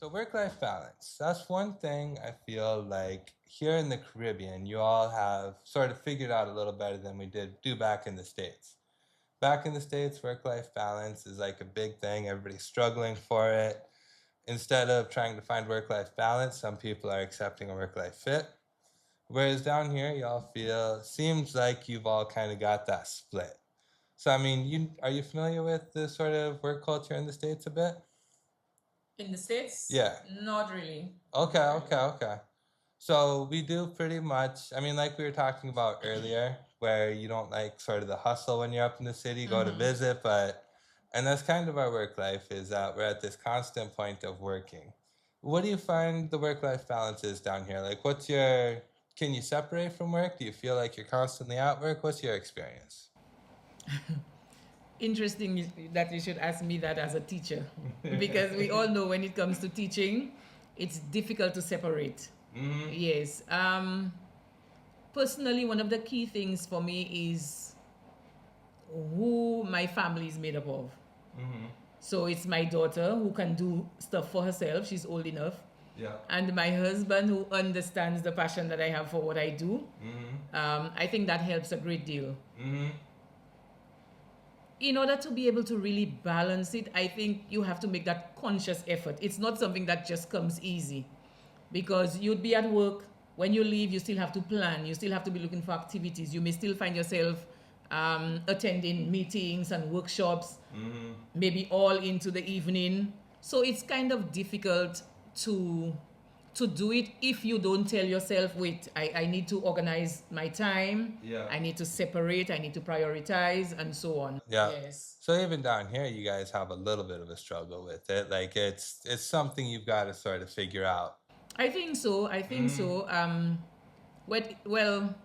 So work-life balance, that's one thing I feel like here in the Caribbean, you all have sort of figured out a little better than we do back in the States. Back in the States, work-life balance is like a big thing. Everybody's struggling for it. Instead of trying to find work-life balance, some people are accepting a work-life fit. Whereas down here, y'all feel, seems like you've all kind of got that split. So, I mean, are you familiar with the sort of work culture in the States a bit? In the States? Yeah. Not really. Okay, okay. So we do pretty much, I mean, like we were talking about earlier, where you don't like sort of the hustle when you're up in the city, go to visit, and that's kind of our work life is that we're at this constant point of working. What do you find the work life balance is down here? Like, can you separate from work? Do you feel like you're constantly at work? What's your experience? Interesting that you should ask me that as a teacher, because we all know when it comes to teaching, it's difficult to separate. Mm-hmm. Yes. Personally, one of the key things for me is who my family is made up of. Mm-hmm. So it's my daughter who can do stuff for herself. She's old enough. Yeah. And my husband who understands the passion that I have for what I do. Mm-hmm. I think that helps a great deal. Mm-hmm. In order to be able to really balance it, I think you have to make that conscious effort. It's not something that just comes easy, because you'd be at work. When you leave, you still have to plan. You still have to be looking for activities. You may still find yourself attending meetings and workshops, maybe all into the evening. So it's kind of difficult to do it if you don't tell yourself, wait, I need to organize my time. Yeah. I need to separate. I need to prioritize, and so on. Yeah. Yes. So even down here, you guys have a little bit of a struggle with it. Like it's something you've got to sort of figure out. I think so. I think so. Well,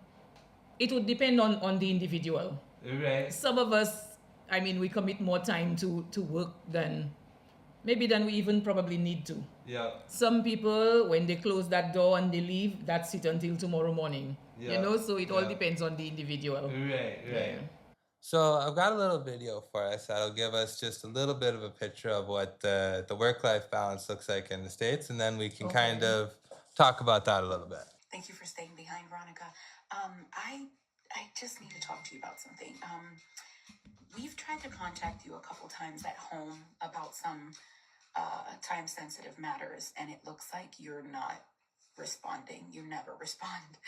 it would depend on the individual. Right. Some of us, I mean, we commit more time to work than we even probably need to. Yeah. Some people, when they close that door and they leave, that's it until tomorrow morning. Yeah. You know, so it all depends on the individual. Right. Yeah. So I've got a little video for us that'll give us just a little bit of a picture of what the work-life balance looks like in the States, and then we can kind of talk about that a little bit. Thank you for staying behind, Veronica. I just need to talk to you about something. We've tried to contact you a couple times at home about some time-sensitive matters, and it looks like you're not responding. You never respond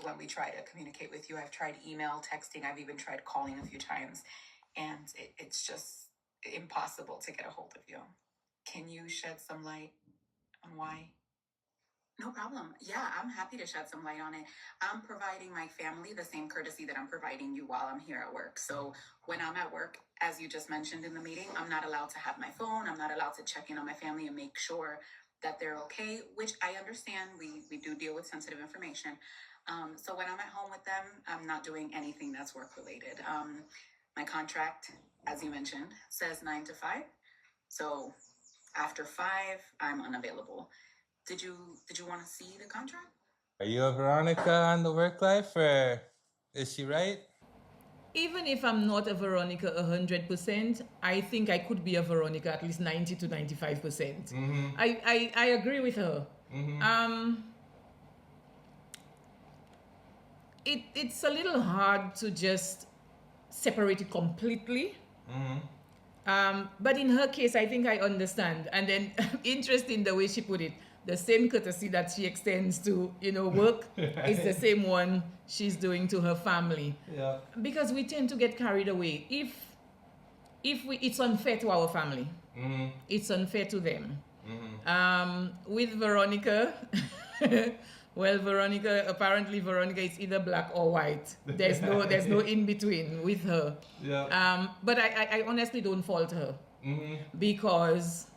when we try to communicate with you. I've tried email, texting. I've even tried calling a few times, and it's just impossible to get a hold of you. Can you shed some light on why? No problem. Yeah, I'm happy to shed some light on it. I'm providing my family the same courtesy that I'm providing you while I'm here at work. So when I'm at work, as you just mentioned in the meeting, I'm not allowed to have my phone. I'm not allowed to check in on my family and make sure that they're okay, which I understand. We do deal with sensitive information. So when I'm at home with them, I'm not doing anything that's work related. My contract, as you mentioned, says 9 to 5. So after 5, I'm unavailable. Did you want to see the contract? Are you a Veronica on the work life, or is she right? Even if I'm not a Veronica 100%, I think I could be a Veronica at least 90 to 95%. Mm-hmm. I agree with her. Mm-hmm. It's a little hard to just separate it completely. Mm-hmm. But in her case, I think I understand. And then interesting the way she put it. The same courtesy that she extends to, work is the same one she's doing to her family. Yeah. Because we tend to get carried away. It's unfair to our family. Mm-hmm. It's unfair to them. Mm-hmm. With Veronica, apparently Veronica is either black or white. There's no in between with her. Yeah. But I honestly don't fault her. Mm-hmm. Because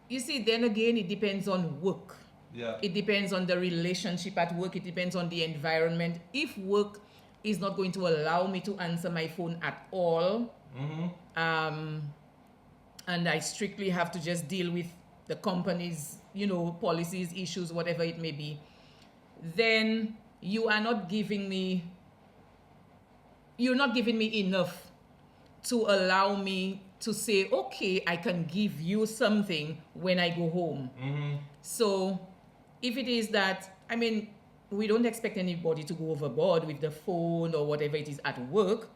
you see, then again, it depends on work. Yeah. It depends on the relationship at work. It depends on the environment. If work is not going to allow me to answer my phone at all, and I strictly have to just deal with the company's, policies, issues, whatever it may be, then you're not giving me enough to allow me to say, okay, I can give you something when I go home. So if it is that, I mean, we don't expect anybody to go overboard with the phone or whatever it is at work,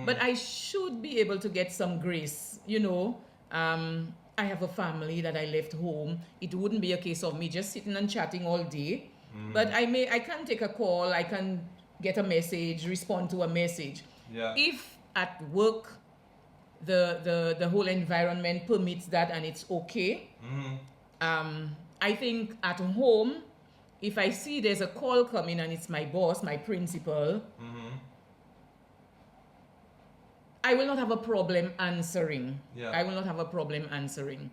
but I should be able to get some grace, you know. I have a family that I left home. It wouldn't be a case of me just sitting and chatting all day, but I can take a call, I can get a message, respond to a message. If at work the whole environment permits that and it's okay, I think at home, if I see there's a call coming and it's my boss, my principal, I will not have a problem answering. I will not have a problem answering.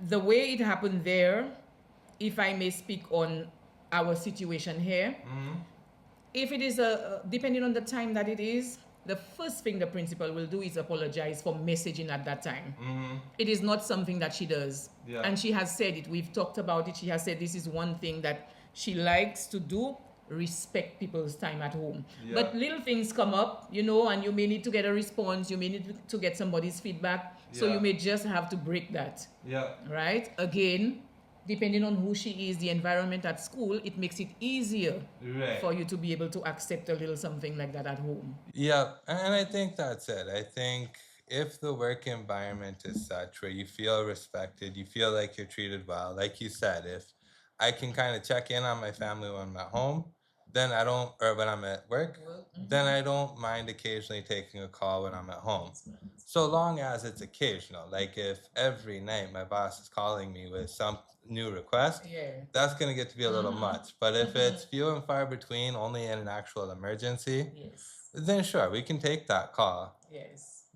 The way it happened there, if I may speak on our situation here, if it is depending on the time that it is, the first thing the principal will do is apologize for messaging at that time. It is not something that she does. And she has said it. We've talked about it. She has said this is one thing that she likes to do, respect people's time at home. But little things come up, you know, and you may need to get a response. You may need to get somebody's feedback. So you may just have to break that. Right? Again, depending on who she is, the environment at school, it makes it easier for you to be able to accept a little something like that at home. And I think that's it. I think if the work environment is such where you feel respected, you feel like you're treated well, like you said, if I can kind of check in on my family when I'm at home, then I don't, or when I'm at work, then I don't mind occasionally taking a call when I'm at home. So long as it's occasional. Like if every night my boss is calling me with some new request, that's going to get to be a little much. But if it's few and far between, only in an actual emergency, then sure, we can take that call.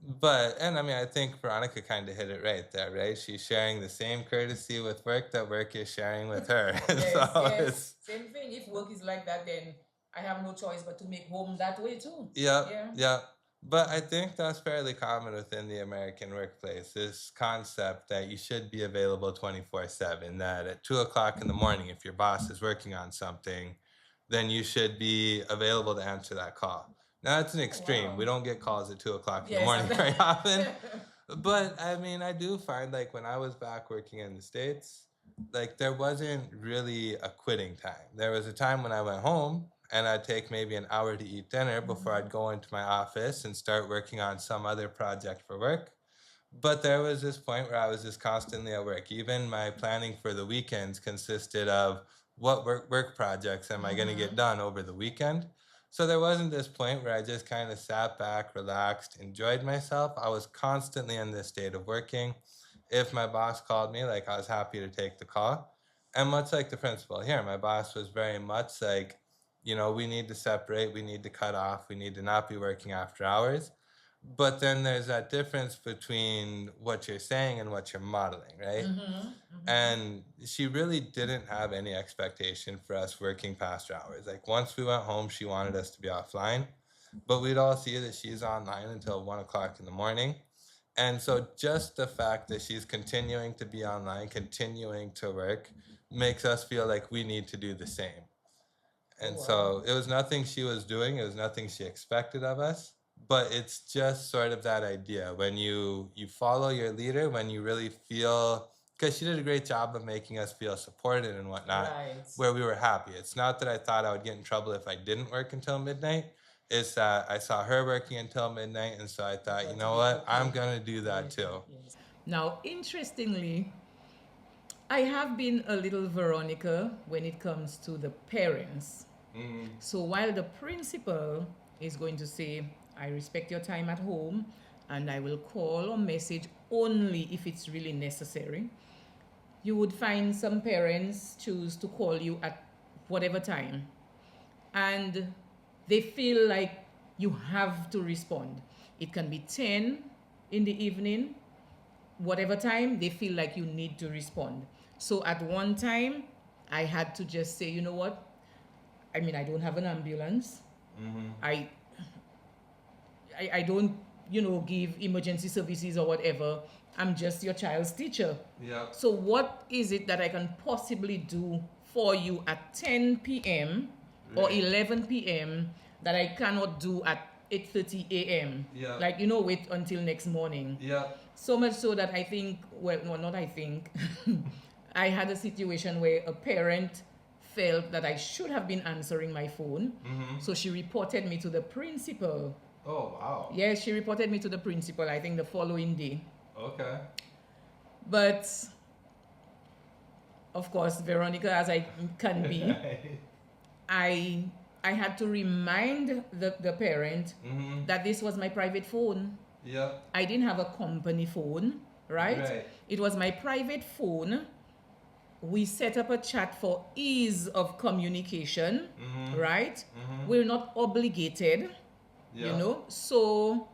But, and I mean, I think Veronica kind of hit it right there, right? She's sharing the same courtesy with work that work is sharing with her. Same thing. If work is like that, then I have no choice but to make home that way too. But I think that's fairly common within the American workplace, this concept that you should be available 24/7, that at 2 o'clock in the morning, if your boss is working on something, then you should be available to answer that call. Now, that's an extreme. We don't get calls at 2 o'clock in the morning very often. But, I mean, I do find, like, when I was back working in the States, like, there wasn't really a quitting time. There was a time when I went home, and I'd take maybe an hour to eat dinner before I'd go into my office and start working on some other project for work. But there was this point where I was just constantly at work. Even my planning for the weekends consisted of what work projects am I going to get done over the weekend. So there wasn't this point where I just kind of sat back, relaxed, enjoyed myself. I was constantly in this state of working. If my boss called me, like, I was happy to take the call. And much like the principal here, my boss was very much like, you know, we need to separate, we need to cut off, we need to not be working after hours. But then there's that difference between what you're saying and what you're modeling, right? And she really didn't have any expectation for us working past hours. Like, once we went home, she wanted us to be offline, but we'd all see that she's online until 1 o'clock in the morning. And so just the fact that she's continuing to be online, continuing to work, makes us feel like we need to do the same. And so it was nothing she was doing, it was nothing she expected of us. But it's just sort of that idea when you follow your leader, when you really feel, because she did a great job of making us feel supported and whatnot, where we were happy. It's not that I thought I would get in trouble if I didn't work until midnight. It's that I saw her working until midnight, and so I thought, you know what, I'm going to do that too. Now, interestingly, I have been a little Veronica when it comes to the parents. So while the principal is going to say, I respect your time at home and I will call or message only if it's really necessary, you would find some parents choose to call you at whatever time. And they feel like you have to respond. It can be 10 in the evening, whatever time, they feel like you need to respond. So at one time, I had to just say, you know what? I mean, I don't have an ambulance. I don't, you know, give emergency services or whatever. I'm just your child's teacher. So what is it that I can possibly do for you at 10 p.m. or 11 p.m. that I cannot do at 8:30 a.m. Yeah. Like, wait until next morning. Yeah. So much so that I think, well, no, not I think, I had a situation where a parent felt that I should have been answering my phone. So she reported me to the principal. Oh, wow. Yes, she reported me to the principal, I think the following day. Okay. But, of course, Veronica, as I can be, I had to remind the parent that this was my private phone. Yeah. I didn't have a company phone, right? It was my private phone. We set up a chat for ease of communication, right? We're not obligated, so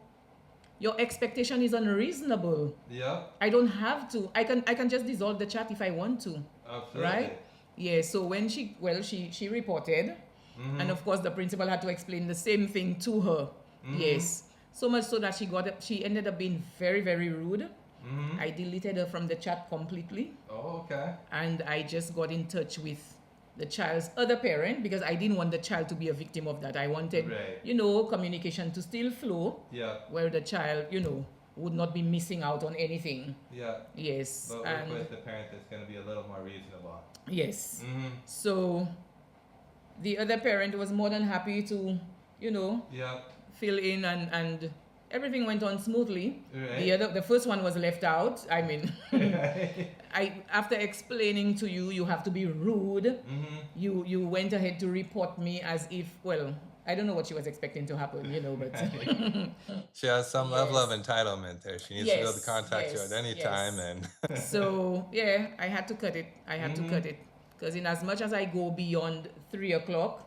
your expectation is unreasonable. Yeah. I don't have to. I can just dissolve the chat if I want to. Absolutely. Right? Yeah, so when she reported, and of course the principal had to explain the same thing to her. Yes. So much so that she ended up being very, very rude. I deleted her from the chat completely. Oh, okay. And I just got in touch with the child's other parent because I didn't want the child to be a victim of that. I wanted, communication to still flow. Yeah. Where the child, would not be missing out on anything. Yeah. Yes. But work with the parent that's going to be a little more reasonable. Yes. So the other parent was more than happy to, fill in and everything went on smoothly. Right. The first one was left out. I mean, after explaining to you, you have to be rude. You went ahead to report me as if, well, I don't know what she was expecting to happen, but she has some level of entitlement there. She needs to be able to contact you at any time, and so yeah, I had to cut it. Because in as much as I go beyond 3 o'clock,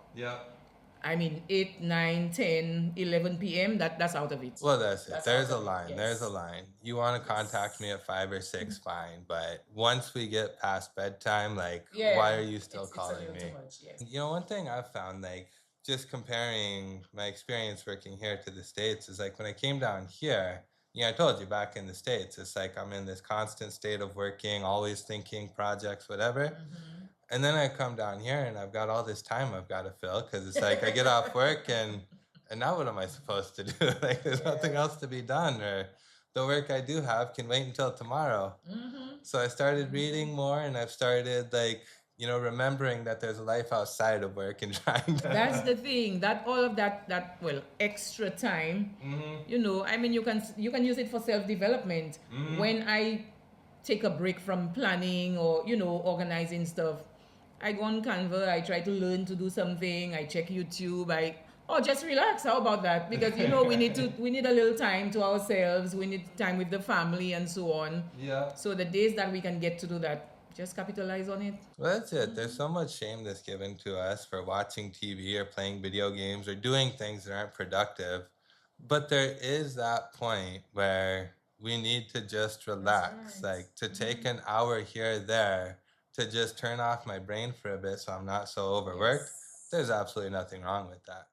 I mean 8, 9, 10, 11 p.m. That's out of it. Well, that's it. There's a line. Yes. There's a line. You want to contact me at 5 or 6, fine. But once we get past bedtime, why are you still calling me? Too much, yes. One thing I've found, just comparing my experience working here to the States, is when I came down here, I told you back in the States, it's I'm in this constant state of working, always thinking projects, whatever. And then I come down here and I've got all this time I've got to fill because it's I get off work and now what am I supposed to do? There's nothing else to be done, or the work I do have can wait until tomorrow. So I started reading more, and I've started remembering that there's a life outside of work and trying to. That's the thing. That all of that extra time. I mean, you can use it for self-development. When I take a break from planning or organizing stuff, I go on Canva, I try to learn to do something, I check YouTube, just relax. How about that? Because we need a little time to ourselves, we need time with the family and so on. Yeah. So the days that we can get to do that, just capitalize on it. Well, that's it. There's so much shame that's given to us for watching TV or playing video games or doing things that aren't productive. But there is that point where we need to just relax, to take an hour here or there to just turn off my brain for a bit so I'm not so overworked. There's absolutely nothing wrong with that.